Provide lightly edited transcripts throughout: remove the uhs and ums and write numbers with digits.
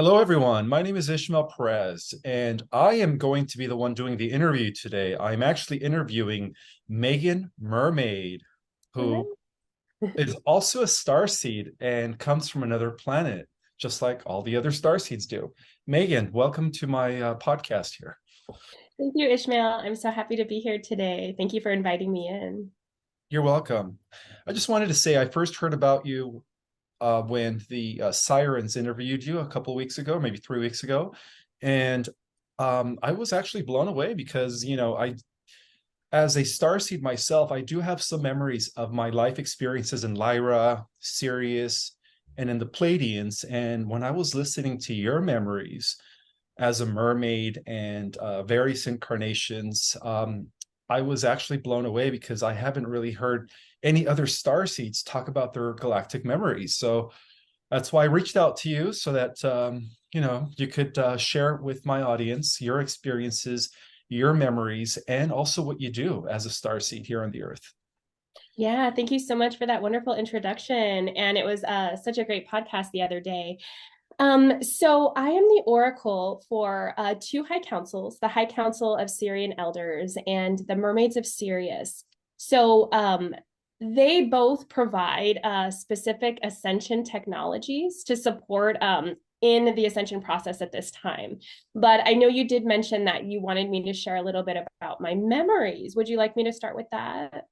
Hello, everyone. My name is Ishmael Perez, and I am going to be the one doing the interview today. I'm actually interviewing Megan Mermaid, who Hello. is also a starseed and comes from another planet, just like all the other starseeds do. Megan, welcome to my podcast here. Thank you, Ishmael. I'm so happy to be here today. Thank you for inviting me in. You're welcome. I just wanted to say I first heard about you when the Sirens interviewed you a couple weeks ago, maybe 3 weeks ago, and I was actually blown away because as a starseed myself, I do have some memories of my life experiences in Lyra, Sirius, and in the Pleiadians. And when I was listening to your memories as a mermaid and various incarnations, I was actually blown away because I haven't really heard any other starseeds talk about their galactic memories. So that's why I reached out to you so that you could share with my audience your experiences, your memories, and also what you do as a starseed here on the Earth. Yeah, thank you so much for that wonderful introduction. And it was such a great podcast the other day. So I am the oracle for two high councils, the High Council of Syrian Elders and the Mermaids of Sirius. So they both provide specific ascension technologies to support in the ascension process at this time. But I know you did mention that you wanted me to share a little bit about my memories. Would you like me to start with that?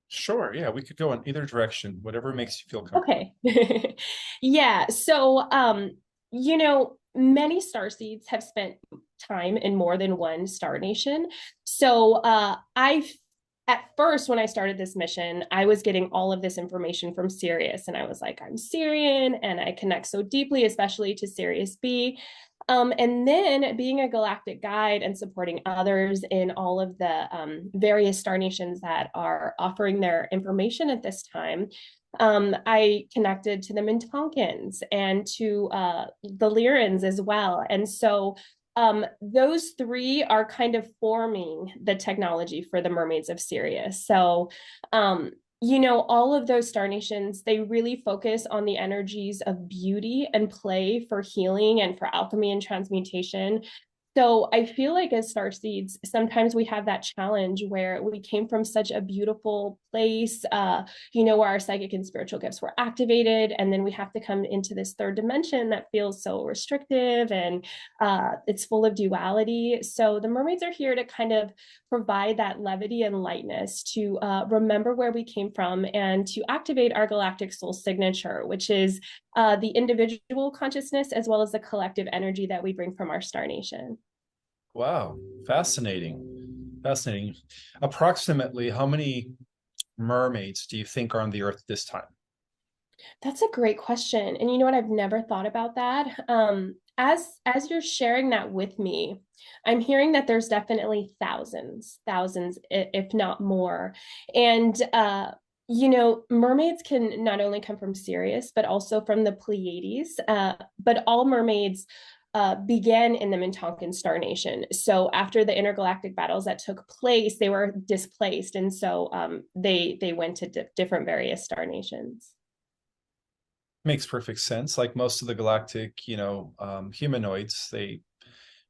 Sure, yeah, we could go in either direction, whatever makes you feel comfortable. Okay. Yeah. Many star seeds have spent time in more than one star nation. At first, when I started this mission, I was getting all of this information from Sirius, and I was like, I'm Syrian, and I connect so deeply, especially to Sirius B. And then being a galactic guide and supporting others in all of the various star nations that are offering their information at this time, I connected to the Mintonkins and to the Lyrans as well. And so those three are kind of forming the technology for the Mermaids of Sirius. All of those star nations, they really focus on the energies of beauty and play for healing and for alchemy and transmutation. So I feel like as star seeds, sometimes we have that challenge where we came from such a beautiful place, where our psychic and spiritual gifts were activated, and then we have to come into this third dimension that feels so restrictive and it's full of duality. So the mermaids are here to kind of provide that levity and lightness to remember where we came from and to activate our galactic soul signature, which is the individual consciousness as well as the collective energy that we bring from our star nation. Wow, fascinating. Fascinating. Approximately how many mermaids do you think are on the Earth this time? That's a great question. And you know what? I've never thought about that. As you're sharing that with me, I'm hearing that there's definitely thousands, if not more. And mermaids can not only come from Sirius, but also from the Pleiades. But all mermaids began in the Mintonkan Star Nation. So after the intergalactic battles that took place, they were displaced, and so they went to different various star nations. Makes perfect sense. Like most of the galactic, humanoids, they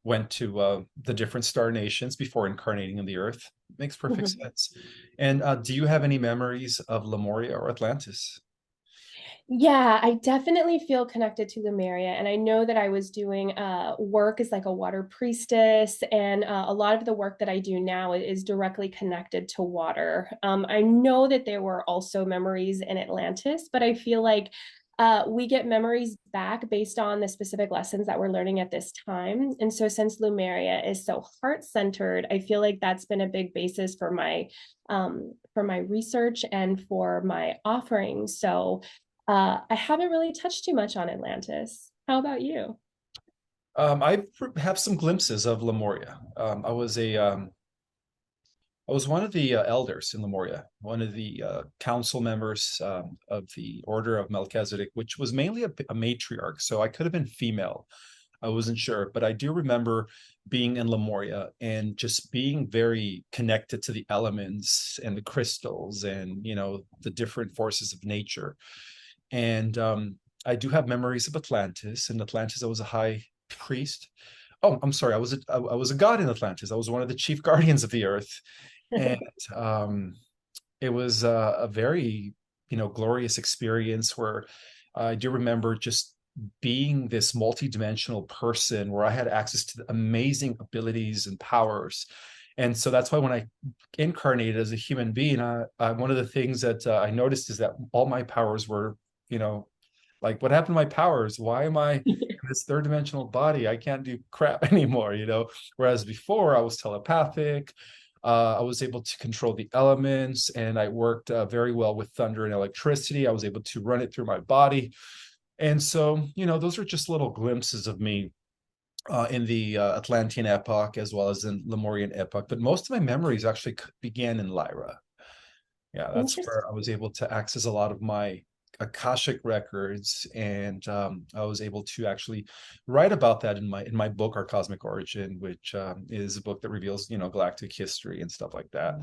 went to the different star nations before incarnating in the Earth. Makes perfect Mhm. sense. And do you have any memories of Lemuria or Atlantis? Yeah, I definitely feel connected to Lemuria, and I know that I was doing work as like a water priestess, and a lot of the work that I do now is directly connected to water. I know that there were also memories in Atlantis, but I feel like we get memories back based on the specific lessons that we're learning at this time. And so, since Lemuria is so heart centered, I feel like that's been a big basis for my research and for my offerings. So I haven't really touched too much on Atlantis. How about you? I have some glimpses of Lemuria. I was one of the elders in Lemuria, one of the council members of the Order of Melchizedek, which was mainly a matriarch. So I could have been female. I wasn't sure, but I do remember being in Lemuria and just being very connected to the elements and the crystals and the different forces of nature. And I do have memories of Atlantis. In Atlantis, I was a high priest. Oh, I'm sorry. I was a god in Atlantis. I was one of the chief guardians of the earth, and um, it was a very, glorious experience where I do remember just being this multidimensional person where I had access to amazing abilities and powers. And so that's why when I incarnated as a human being, one of the things that I noticed is that all my powers were, you know, like, what happened to my powers? Why am I in this third dimensional body? I can't do crap anymore. Whereas before I was telepathic, I was able to control the elements, and I worked very well with thunder and electricity. I was able to run it through my body. And so, those are just little glimpses of me in the Atlantean epoch as well as in Lemurian epoch. But most of my memories actually began in Lyra. Yeah, that's Interesting. where I was able to access a lot of my Akashic records, and I was able to actually write about that in my book, Our Cosmic Origin, which is a book that reveals galactic history and stuff like that.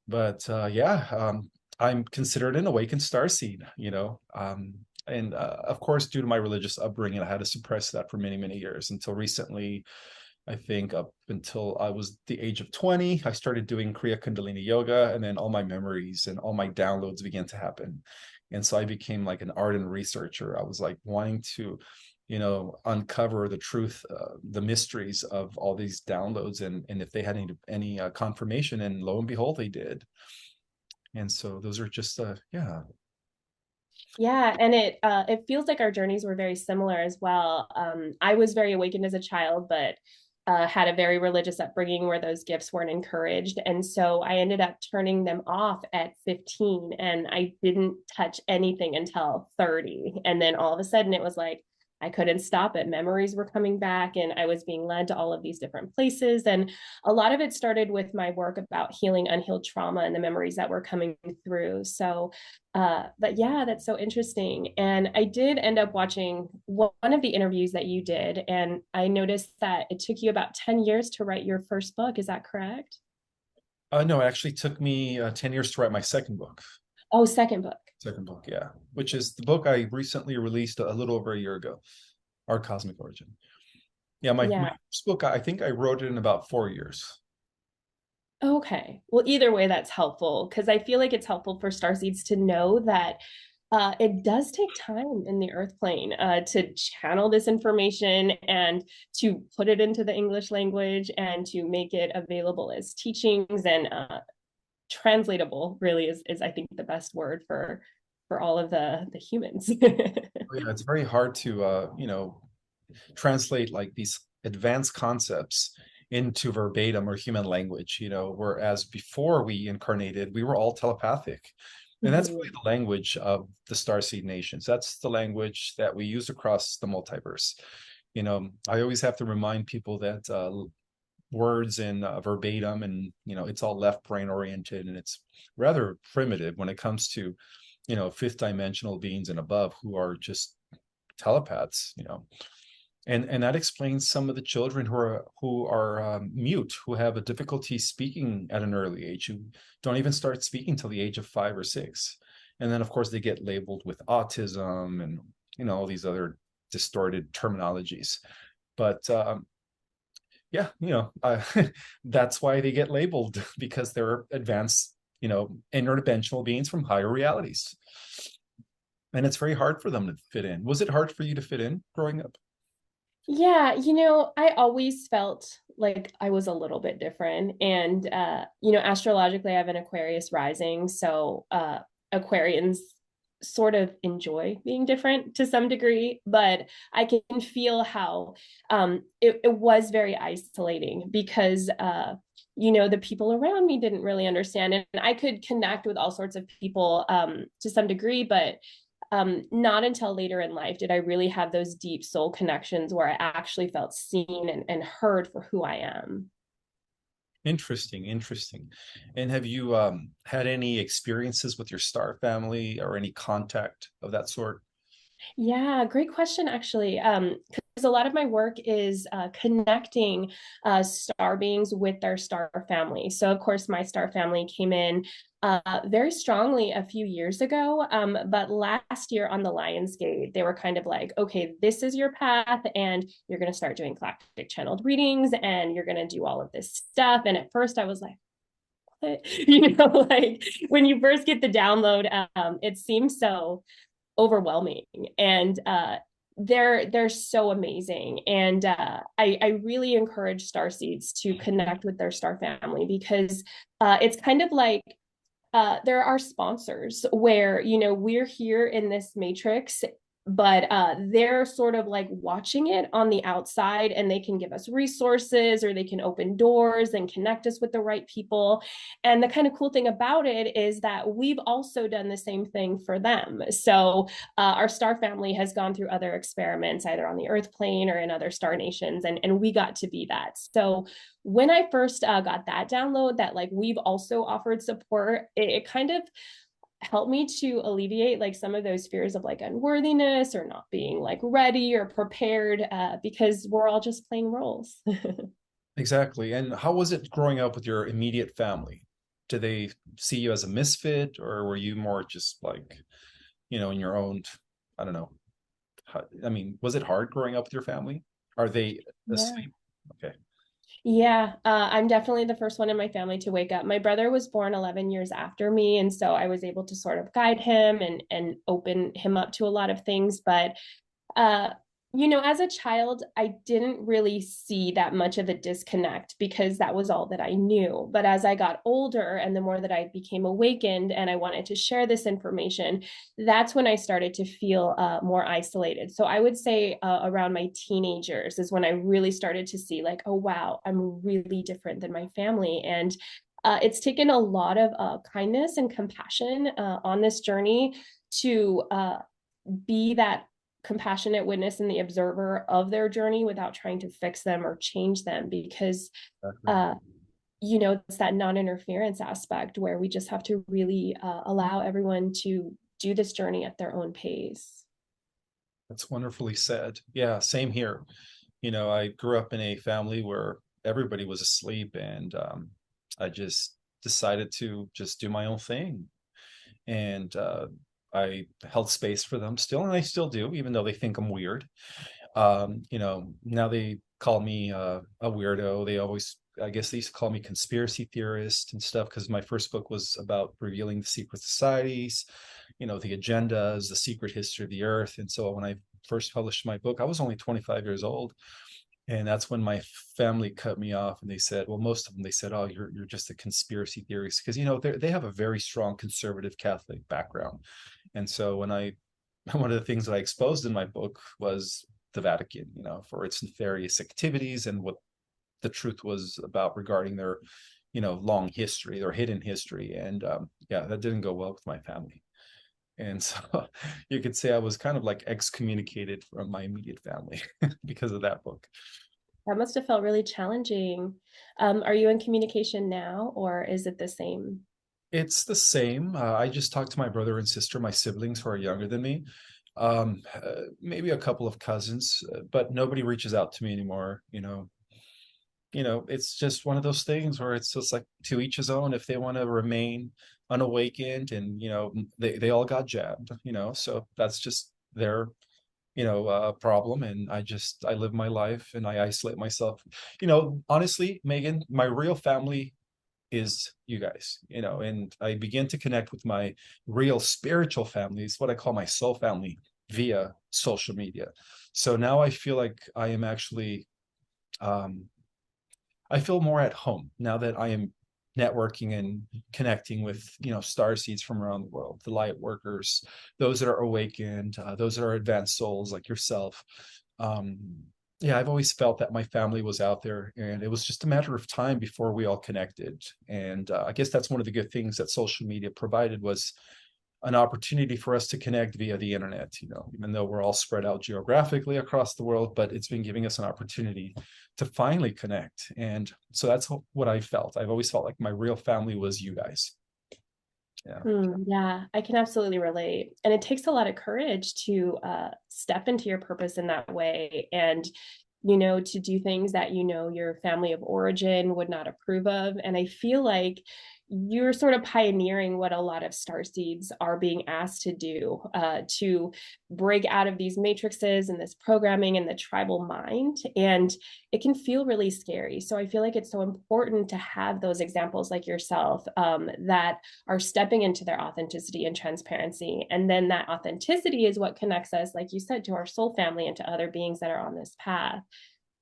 But yeah, I'm considered an awakened starseed, and of course, due to my religious upbringing, I had to suppress that for many, many years until recently. I think up until I was the age of 20, I started doing Kriya Kundalini yoga, and then all my memories and all my downloads began to happen. And so I became like an ardent researcher. I was like wanting to, uncover the truth, the mysteries of all these downloads, and if they had any confirmation. And lo and behold, they did. And so those are just, yeah. Yeah, and it feels like our journeys were very similar as well. I was very awakened as a child, but had a very religious upbringing where those gifts weren't encouraged, and so I ended up turning them off at 15, and I didn't touch anything until 30, and then all of a sudden it was like I couldn't stop it. Memories were coming back, and I was being led to all of these different places, and a lot of it started with my work about healing unhealed trauma and the memories that were coming through. So but yeah, that's so interesting. And I did end up watching one of the interviews that you did, and I noticed that it took you about 10 years to write your first book. Is that correct? No, it actually took me 10 years to write my second book. Oh, second book. Second book, yeah, which is the book I recently released a little over a year ago, Our Cosmic Origin. Yeah, my Yeah. first book, I think I wrote it in about 4 years. Okay. Well, either way, that's helpful because I feel like it's helpful for starseeds to know that it does take time in the earth plane to channel this information and to put it into the English language and to make it available as teachings and translatable really is I think the best word for all of the humans. Yeah, it's very hard to translate like these advanced concepts into verbatim or human language, whereas before we incarnated, we were all telepathic. And that's really the language of the Starseed Nations. That's the language that we use across the multiverse. I always have to remind people that words in verbatim, and it's all left brain oriented, and it's rather primitive when it comes to fifth dimensional beings and above who are just telepaths. And that explains some of the children who are mute, who have a difficulty speaking at an early age, who don't even start speaking till the age of 5 or 6. And then of course they get labeled with autism and all these other distorted terminologies. But yeah, that's why they get labeled, because they're advanced, interdimensional beings from higher realities. And it's very hard for them to fit in. Was it hard for you to fit in growing up? Yeah, I always felt like I was a little bit different. And astrologically I have an Aquarius rising, so Aquarians sort of enjoy being different to some degree, but I can feel how it was very isolating because the people around me didn't really understand, and I could connect with all sorts of people to some degree, but not until later in life did I really have those deep soul connections where I actually felt seen and heard for who I am. Interesting, interesting. And have you had any experiences with your star family or any contact of that sort? Yeah, great question, actually. Because a lot of my work is connecting star beings with their star family. So, of course, my star family came in very strongly a few years ago. But last year on the Lionsgate, they were kind of like, okay, this is your path, and you're going to start doing galactic channeled readings, and you're going to do all of this stuff. And at first, I was like, like when you first get the download, it seems so overwhelming, and they're so amazing, and I really encourage star seeds to connect with their star family, because it's kind of like there are sponsors where, we're here in this matrix, but they're sort of like watching it on the outside, and they can give us resources, or they can open doors and connect us with the right people. And the kind of cool thing about it is that we've also done the same thing for them. So our star family has gone through other experiments, either on the earth plane or in other star nations, and we got to be that. So when I first got that download, that like we've also offered support, it kind of helped me to alleviate like some of those fears of like unworthiness, or not being like ready or prepared, because we're all just playing roles. Exactly. And how was it growing up with your immediate family? Did they see you as a misfit, or were you more just like, in your own, I don't know. I mean, was it hard growing up with your family? Are they Yeah. asleep? Okay. Yeah, I'm definitely the first one in my family to wake up. My brother was born 11 years after me, and so I was able to sort of guide him and open him up to a lot of things. But uh, as a child, I didn't really see that much of a disconnect, because that was all that I knew. But as I got older, and the more that I became awakened and I wanted to share this information, that's when I started to feel more isolated. So I would say around my teenagers is when I really started to see like, oh, wow, I'm really different than my family. And it's taken a lot of kindness and compassion on this journey to be that compassionate witness and the observer of their journey without trying to fix them or change them, because Exactly. uh, it's that non-interference aspect where we just have to really allow everyone to do this journey at their own pace. That's wonderfully said. Yeah, same here. I grew up in a family where everybody was asleep, and I just decided to just do my own thing. And I held space for them still, and I still do, even though they think I'm weird. Now they call me a weirdo. They always, I guess, they used to call me conspiracy theorist and stuff, because my first book was about revealing the secret societies, the agendas, the secret history of the earth. And so when I first published my book, I was only 25 years old. And that's when my family cut me off, and they said, well, most of them, they said, oh, you're just a conspiracy theorist, because they have a very strong conservative Catholic background. And so when I one of the things that I exposed in my book was the Vatican, for its nefarious activities, and what the truth was about regarding their, long history, their hidden history. And yeah, that didn't go well with my family. And so you could say I was kind of like excommunicated from my immediate family because of that book. That must have felt really challenging. Are you in communication now, or is it the same? It's the same. I just talk to my brother and sister, my siblings who are younger than me, maybe a couple of cousins, but nobody reaches out to me anymore. It's just one of those things where it's just like to each his own. If they want to remain unawakened, and they all got jabbed, so that's just their problem. And I live my life, and I isolate myself. Honestly, Megan, my real family is you guys, and I begin to connect with my real spiritual family, is what I call my soul family, via social media. So now I feel like I am actually, um, I feel more at home now that I am networking and connecting with, star seeds from around the world, the light workers, those that are awakened, those that are advanced souls like yourself. um, yeah, I've always felt that my family was out there, and it was just a matter of time before we all connected. And I guess that's one of the good things that social media provided, was an opportunity for us to connect via the internet, even though we're all spread out geographically across the world, but it's been giving us an opportunity to finally connect. And so that's what I felt. I've always felt like my real family was you guys. Yeah. Yeah, I can absolutely relate. And it takes a lot of courage to step into your purpose in that way and, to do things that, your family of origin would not approve of. And I feel like you're sort of pioneering what a lot of starseeds are being asked to do, to break out of these matrices and this programming and the tribal mind. And it can feel really scary. So I feel like it's so important to have those examples like yourself, that are stepping into their authenticity and transparency. And then that authenticity is what connects us, like you said, to our soul family and to other beings that are on this path.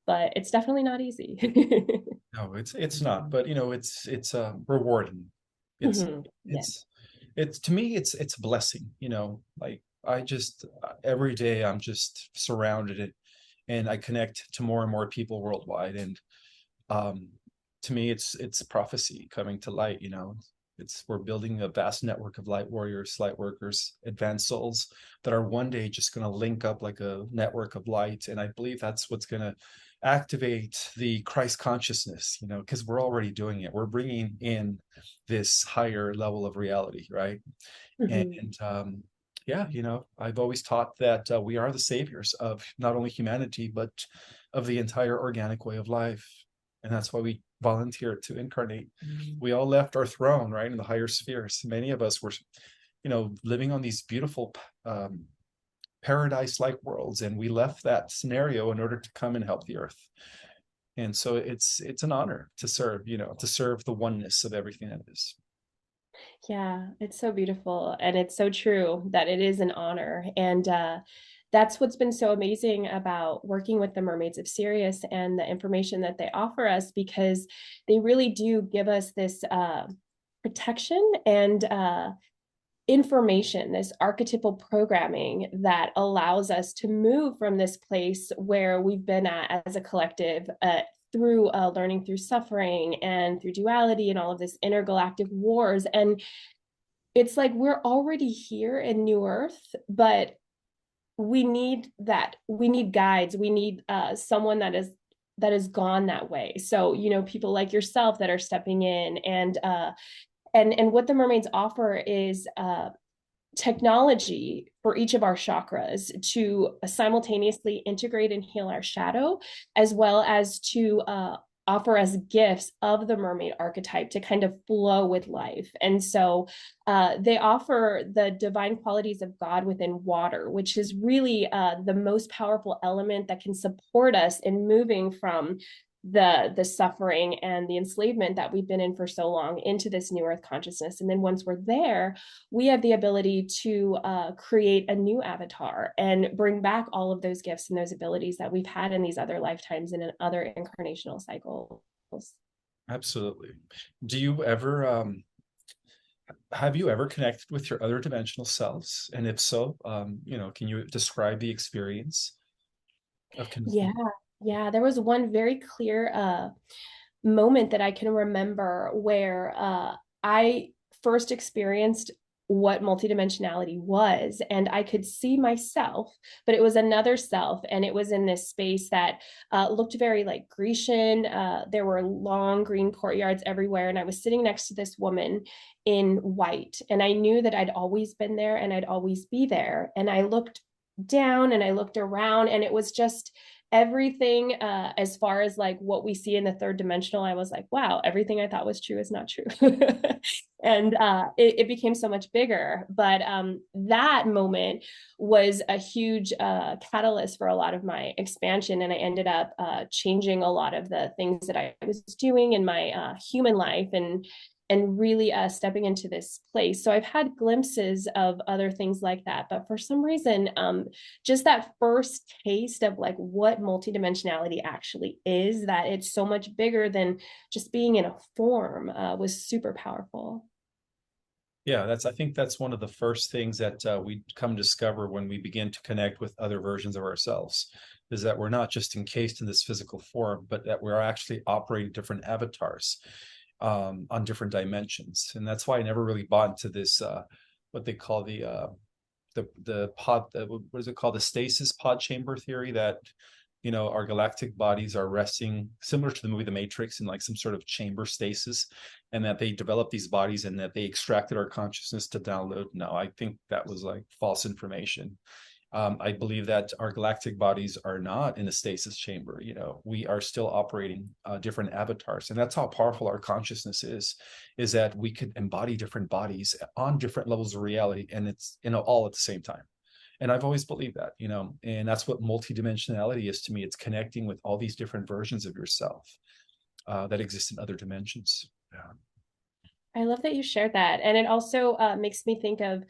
But it's definitely not easy. No, it's not, but it's rewarding. It's Yeah. it's to me it's a blessing, like I just every day I'm just surrounded it, and I connect to more and more people worldwide, and um to me it's prophecy coming to light. It's we're building a vast network of light warriors, light workers, advanced souls that are one day just going to link up like a network of light, and I believe that's what's going to activate the Christ consciousness, because we're already doing it. We're bringing in this higher level of reality, right? Mhm. And yeah, I've always taught that we are the saviors of not only humanity, but of the entire organic way of life. And that's why we volunteered to incarnate. We all left our throne, right, in the higher spheres. Many of us were, living on these beautiful paradise like worlds, and we left that scenario in order to come and help the earth. And so it's an honor to serve, to serve the oneness of everything that is. Yeah, it's so beautiful. And it's so true that it is an honor. And that's what's been so amazing about working with the Mermaids of Sirius and the information that they offer us, because they really do give us this protection and information, this archetypal programming that allows us to move from this place where we've been at as a collective, through learning through suffering and through duality and all of this intergalactic wars. And it's like we're already here in New Earth, but we need guides, we need someone that has gone that way. So people like yourself that are stepping in, and what the mermaids offer is technology for each of our chakras to simultaneously integrate and heal our shadow, as well as to offer us gifts of the mermaid archetype to kind of flow with life. And so they offer the divine qualities of God within water, which is really the most powerful element that can support us in moving from the suffering and the enslavement that we've been in for so long into this new earth consciousness. And then once we're there, we have the ability to create a new avatar and bring back all of those gifts and those abilities that we've had in these other lifetimes and in other incarnational cycles. Absolutely. Do you ever have you ever connected with your other dimensional selves? And if so, can you describe the experience of Yeah, connecting? yeah. There was one very clear moment that I can remember where I first experienced what multidimensionality was, and I could see myself, but it was another self, and it was in this space that looked very like Grecian. There were long green courtyards everywhere, and I was sitting next to this woman in white, and I knew that I'd always been there and I'd always be there. And I looked down and I looked around, and it was just everything, as far as like what we see in the third dimensional. I was like, wow, everything I thought was true is not true. And it became so much bigger. But that moment was a huge catalyst for a lot of my expansion. And I ended up changing a lot of the things that I was doing in my human life, and really stepping into this place. So I've had glimpses of other things like that, but for some reason, just that first taste of like what multidimensionality actually is, that it's so much bigger than just being in a form, was super powerful. Yeah, I think that's one of the first things that we come discover when we begin to connect with other versions of ourselves, is that we're not just encased in this physical form, but that we're actually operating different avatars on different dimensions. And that's why I never really bought into this what they call the pod, what is it called, the stasis pod chamber theory, that our galactic bodies are resting similar to the movie The Matrix in like some sort of chamber stasis, and that they developed these bodies and that they extracted our consciousness to download. No, I think that was like false information. I believe that our galactic bodies are not in a stasis chamber. We are still operating different avatars, and that's how powerful our consciousness is that we could embody different bodies on different levels of reality, and it's all at the same time. And I've always believed that, and that's what multidimensionality is to me. It's connecting with all these different versions of yourself that exist in other dimensions. Yeah. I love that you shared that. And it also makes me think of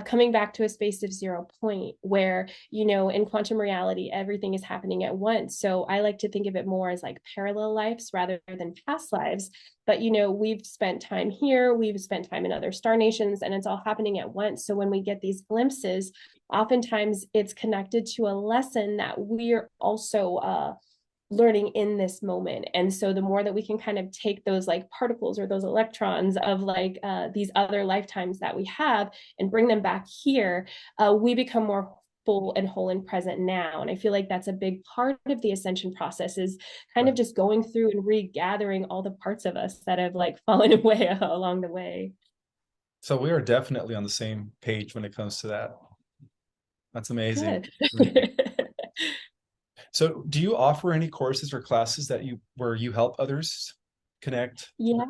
coming back to a space of 0 point where, in quantum reality, everything is happening at once. So I like to think of it more as like parallel lives rather than past lives. But, we've spent time here, we've spent time in other star nations, and it's all happening at once. So when we get these glimpses, oftentimes it's connected to a lesson that we're also learning in this moment. And so the more that we can kind of take those like particles or those electrons of like these other lifetimes that we have and bring them back here, we become more full and whole and present now. And I feel like that's a big part of the ascension process, is kind of Right. just going through and regathering all the parts of us that have like fallen away along the way. So we are definitely on the same page when it comes to that. That's amazing. Good. So do you offer any courses or classes where you help others connect? Yeah.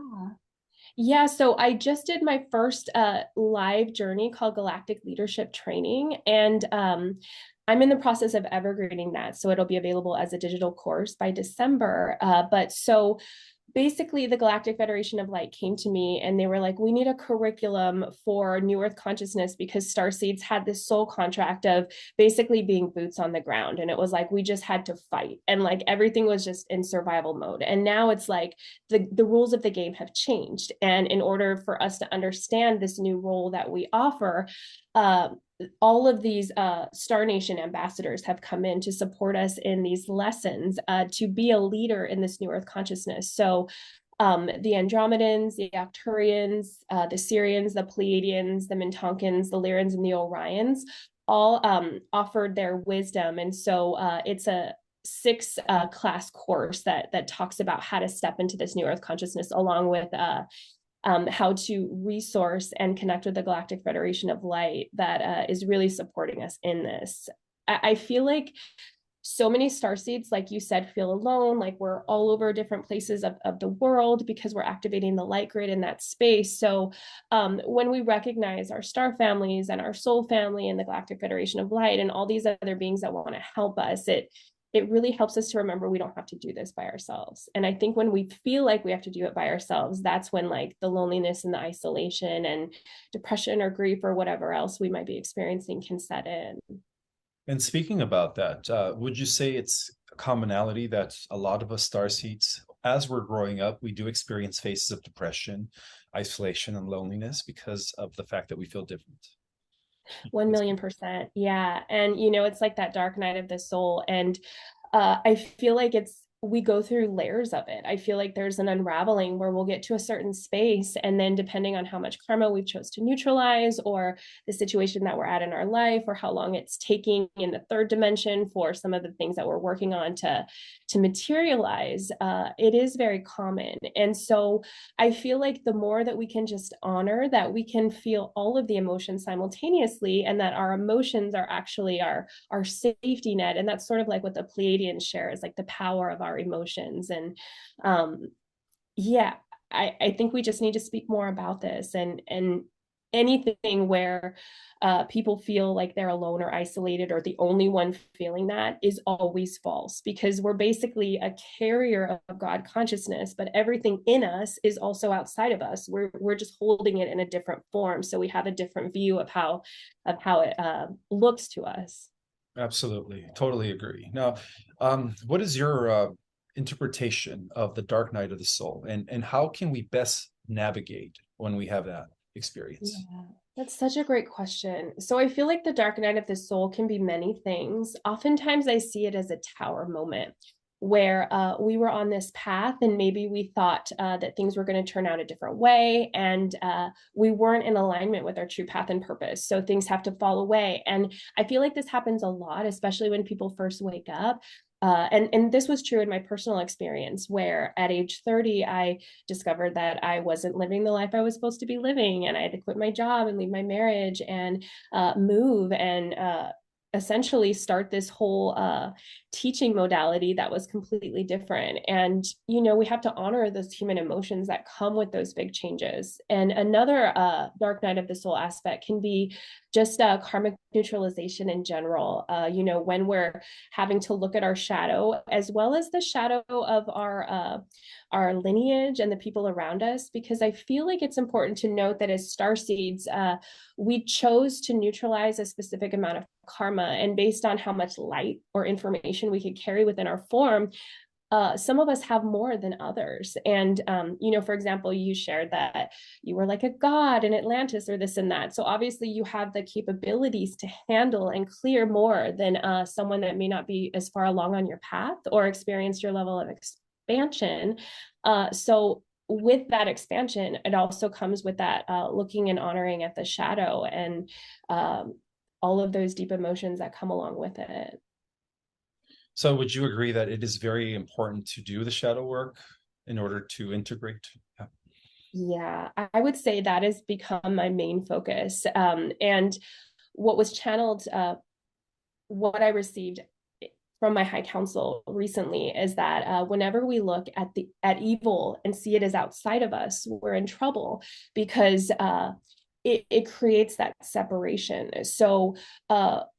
Yeah, so I just did my first live journey called Galactic Leadership Training, and I'm in the process of evergreening that, so it'll be available as a digital course by December. But so basically, the Galactic Federation of Light came to me and they were like, we need a curriculum for New Earth consciousness, because starseeds had this soul contract of basically being boots on the ground. And it was like, we just had to fight. And like everything was just in survival mode. And now it's like the rules of the game have changed. And in order for us to understand this new role that we offer, uh, all of these Star Nation ambassadors have come in to support us in these lessons to be a leader in this New Earth consciousness. So the Andromedans, the Arcturians, the Sirians, the Pleiadians, the Mintonkans, the Lyrans, and the Orions all offered their wisdom. And so it's a 6 class course that talks about how to step into this New Earth consciousness, along with how to resource and connect with the Galactic Federation of Light that is really supporting us in this. I feel like so many starseeds, like you said, feel alone, like we're all over different places of the world because we're activating the light grid in that space. So when we recognize our star families and our soul family and the Galactic Federation of Light and all these other beings that want to help us, it really helps us to remember we don't have to do this by ourselves. And I think when we feel like we have to do it by ourselves, that's when like the loneliness and the isolation and depression or grief or whatever else we might be experiencing can set in. And speaking about that, would you say it's a commonality that a lot of us starseeds, as we're growing up, we do experience phases of depression, isolation, and loneliness because of the fact that we feel different? 1 million percent. Yeah. And it's like that dark night of the soul. And I feel like we go through layers of it. I feel like there's an unraveling where we'll get to a certain space, and then depending on how much karma we've chose to neutralize, or the situation that we're at in our life, or how long it's taking in the third dimension for some of the things that we're working on to materialize, it is very common. And so I feel like the more that we can just honor that we can feel all of the emotions simultaneously, and that our emotions are actually our safety net. And that's sort of like what the Pleiadians share, is like the power of our emotions. And yeah, I think we just need to speak more about this, and anything where people feel like they're alone or isolated or the only one feeling that is always false, because we're basically a carrier of God consciousness, but everything in us is also outside of us. We're just holding it in a different form, so we have a different view of how it looks to us. Absolutely. Totally agree. Now, what is your interpretation of the dark night of the soul, and how can we best navigate when we have that experience? Yeah, that's such a great question. So I feel like the dark night of the soul can be many things. Oftentimes I see it as a tower moment where we were on this path and maybe we thought that things were going to turn out a different way, and we weren't in alignment with our true path and purpose. So things have to fall away. And I feel like this happens a lot, especially when people first wake up. And this was true in my personal experience, where at age 30, I discovered that I wasn't living the life I was supposed to be living, and I had to quit my job and leave my marriage and move and essentially start this whole teaching modality that was completely different. And, you know, we have to honor those human emotions that come with those big changes. And another dark night of the soul aspect can be just karmic neutralization in general. You know, when we're having to look at our shadow as well as the shadow of our lineage and the people around us, because I feel like it's important to note that as starseeds, we chose to neutralize a specific amount of karma, and based on how much light or information we could carry within our form, some of us have more than others. And, you know, for example, you shared that you were like a god in Atlantis or this and that. So obviously you have the capabilities to handle and clear more than someone that may not be as far along on your path or experienced your level of expansion. So with that expansion, it also comes with that looking and honoring at the shadow and all of those deep emotions that come along with it. So would you agree that it is very important to do the shadow work in order to integrate? Yeah. Yeah, I would say that has become my main focus. And what was channeled, what I received from my high council recently is that whenever we look at evil and see it as outside of us, we're in trouble, because it creates that separation. So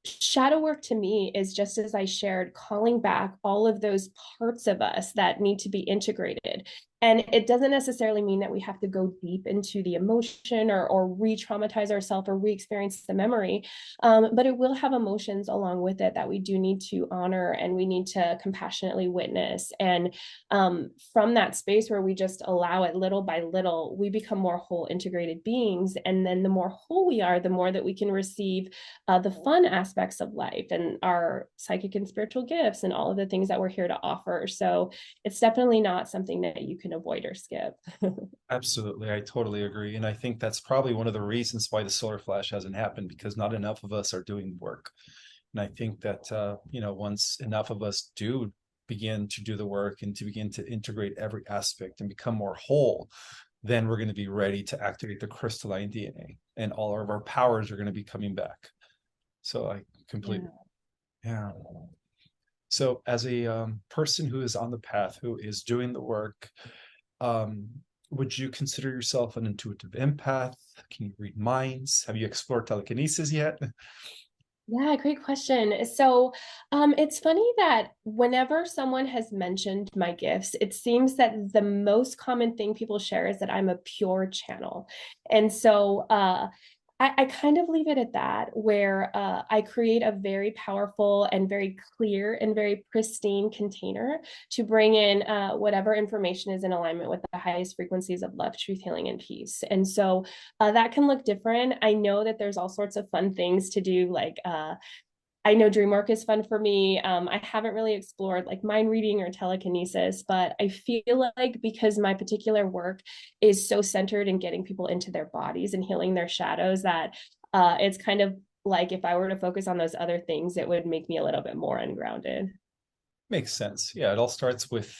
shadow work to me is, just as I shared, calling back all of those parts of us that need to be integrated. And it doesn't necessarily mean that we have to go deep into the emotion or re-traumatize ourselves or re-experience the memory, but it will have emotions along with it that we do need to honor and we need to compassionately witness. And from that space where we just allow it little by little, we become more whole integrated beings. And then the more whole we are, the more that we can receive the fun aspects of life and our psychic and spiritual gifts and all of the things that we're here to offer. So it's definitely not something that you can avoid or skip. Absolutely, I totally agree. And I think that's probably one of the reasons why the solar flash hasn't happened, because not enough of us are doing the work. And I think that, you know, once enough of us do begin to do the work and to begin to integrate every aspect and become more whole, then we're going to be ready to activate the crystalline DNA, and all of our powers are going to be coming back. So I completely, yeah. So as a person who is on the path, who is doing the work, um, would you consider yourself an intuitive empath? Can you read minds? Have you explored telekinesis yet? Yeah, great question. So, it's funny that whenever someone has mentioned my gifts, it seems that the most common thing people share is that I'm a pure channel. And so, I kind of leave it at that, where I create a very powerful and very clear and very pristine container to bring in whatever information is in alignment with the highest frequencies of love, truth, healing, and peace. And so that can look different. I know that there's all sorts of fun things to do, like I know dream work is fun for me. I haven't really explored like mind reading or telekinesis, but I feel like because my particular work is so centered in getting people into their bodies and healing their shadows, that it's kind of like if I were to focus on those other things, it would make me a little bit more ungrounded. Makes sense. Yeah, it all starts with,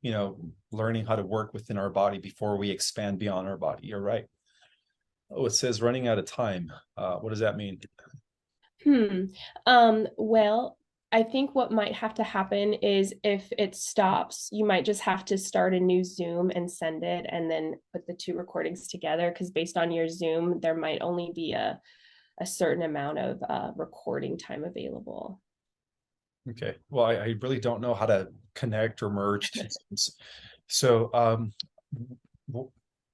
you know, learning how to work within our body before we expand beyond our body. You're right. Oh, it says running out of time. What does that mean? Hmm. Well, I think what might have to happen is if it stops, you might just have to start a new Zoom and send it and then put the two recordings together, because based on your Zoom, there might only be a certain amount of recording time available. Okay. Well, I really don't know how to connect or merge things. So,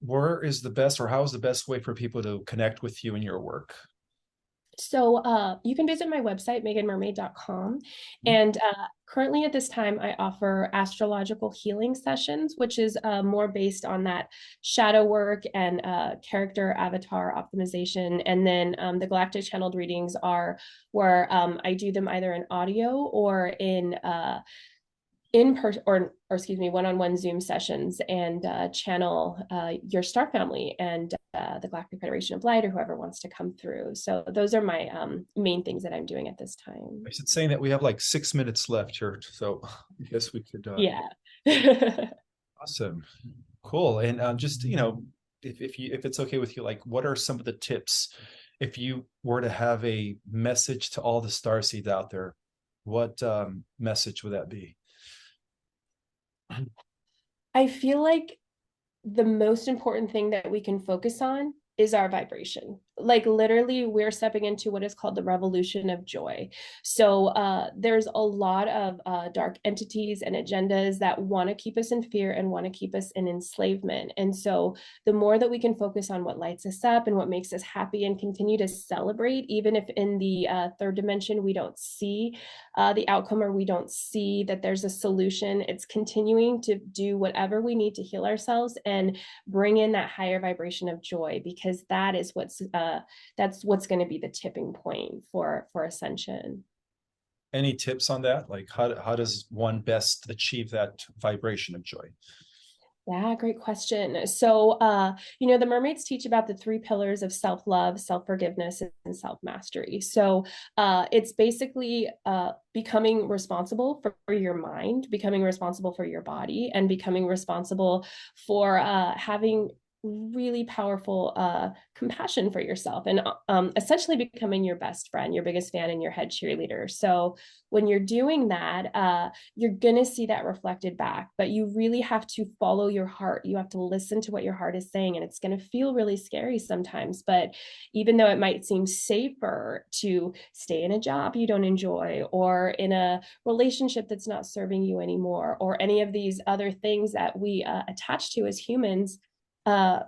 where is the best, or how is the best way for people to connect with you and your work? So you can visit my website, meganmermaid.com. And currently at this time, I offer astrological healing sessions, which is more based on that shadow work and character avatar optimization. And then the galactic channeled readings are where I do them either in audio or in in person, or excuse me, one-on-one Zoom sessions, and channel your star family and the Galactic Federation of Light, or whoever wants to come through. So those are my main things that I'm doing at this time. I should say that we have like 6 minutes left here, so I guess we could. Yeah. Awesome, cool, and just if it's okay with you, like, what are some of the tips if you were to have a message to all the star seeds out there? What message would that be? I feel like the most important thing that we can focus on is our vibration. Like literally, we're stepping into what is called the revolution of joy. So there's a lot of dark entities and agendas that want to keep us in fear and want to keep us in enslavement. And so the more that we can focus on what lights us up and what makes us happy and continue to celebrate, even if in the third dimension we don't see the outcome, or we don't see that there's a solution, it's continuing to do whatever we need to heal ourselves and bring in that higher vibration of joy, because that is that's what's going to be the tipping point for ascension. Any tips on that? Like, how does one best achieve that vibration of joy? Yeah, great question. So, the mermaids teach about the three pillars of self love, self forgiveness, and self mastery. So, it's basically becoming responsible for your mind, becoming responsible for your body, and becoming responsible for having really powerful compassion for yourself, and essentially becoming your best friend, your biggest fan, and your head cheerleader. So, when you're doing that, you're going to see that reflected back, but you really have to follow your heart. You have to listen to what your heart is saying, and it's going to feel really scary sometimes. But even though it might seem safer to stay in a job you don't enjoy, or in a relationship that's not serving you anymore, or any of these other things that we attach to as humans,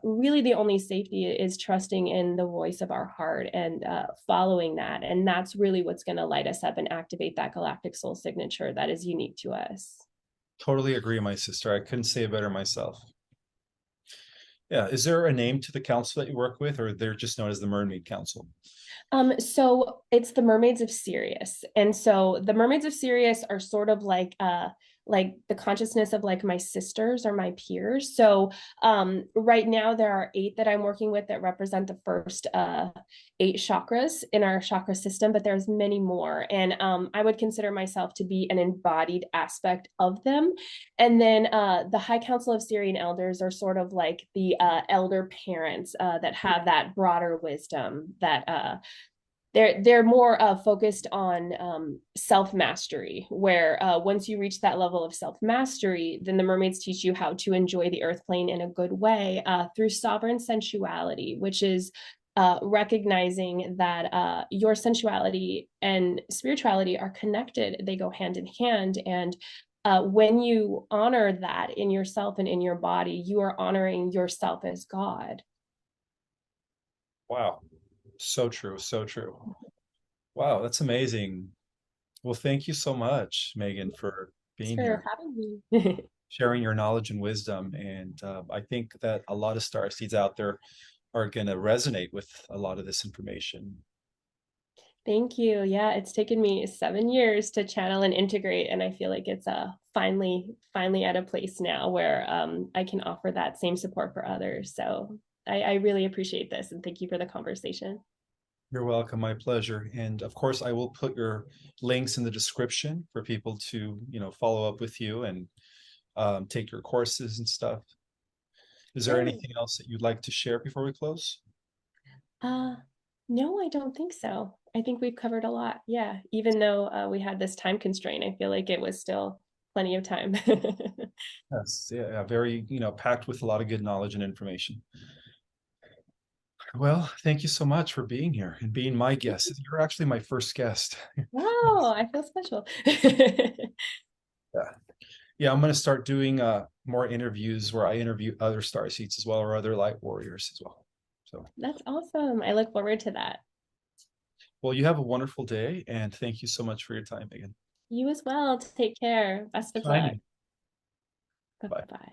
really the only safety is trusting in the voice of our heart and following that. And that's really what's going to light us up and activate that galactic soul signature that is unique to us. Totally agree, my sister. I couldn't say it better myself. Yeah. Is there a name to the council that you work with, or they're just known as the Mermaid Council? So it's the Mermaids of Sirius. And so the Mermaids of Sirius are sort of like the consciousness of like my sisters or my peers. So right now there are 8 that I'm working with that represent the first 8 chakras in our chakra system, but there's many more. And I would consider myself to be an embodied aspect of them. And then the High Council of Syrian Elders are sort of like the elder parents that have that broader wisdom, that they're more focused on self mastery, where once you reach that level of self mastery, then the mermaids teach you how to enjoy the earth plane in a good way through sovereign sensuality, which is recognizing that your sensuality and spirituality are connected. They go hand in hand. And when you honor that in yourself and in your body, you are honoring yourself as God. Wow. So true. So true. Wow, that's amazing. Well, thank you so much, Megan, for Thanks being for here, having me. sharing your knowledge and wisdom. And I think that a lot of star seeds out there are going to resonate with a lot of this information. Thank you. Yeah, it's taken me 7 years to channel and integrate, and I feel like it's finally at a place now where I can offer that same support for others. So I really appreciate this, and thank you for the conversation. You're welcome. My pleasure. And of course, I will put your links in the description for people to, follow up with you and take your courses and stuff. Is there Yeah. anything else that you'd like to share before we close? Uh, no, I don't think so. I think we've covered a lot. Yeah, even though we had this time constraint, I feel like it was still plenty of time. Yes, yeah, yeah, very, packed with a lot of good knowledge and information. Well, thank you so much for being here and being my guest. You're actually my first guest. Wow, I feel special. Yeah. Yeah, I'm going to start doing more interviews where I interview other star seeds as well, or other light warriors as well. So, That's awesome. I look forward to that. well, you have a wonderful day, and thank you so much for your time, Megan. You as well. Take care. Best of luck. Shining. Bye Bye. bye.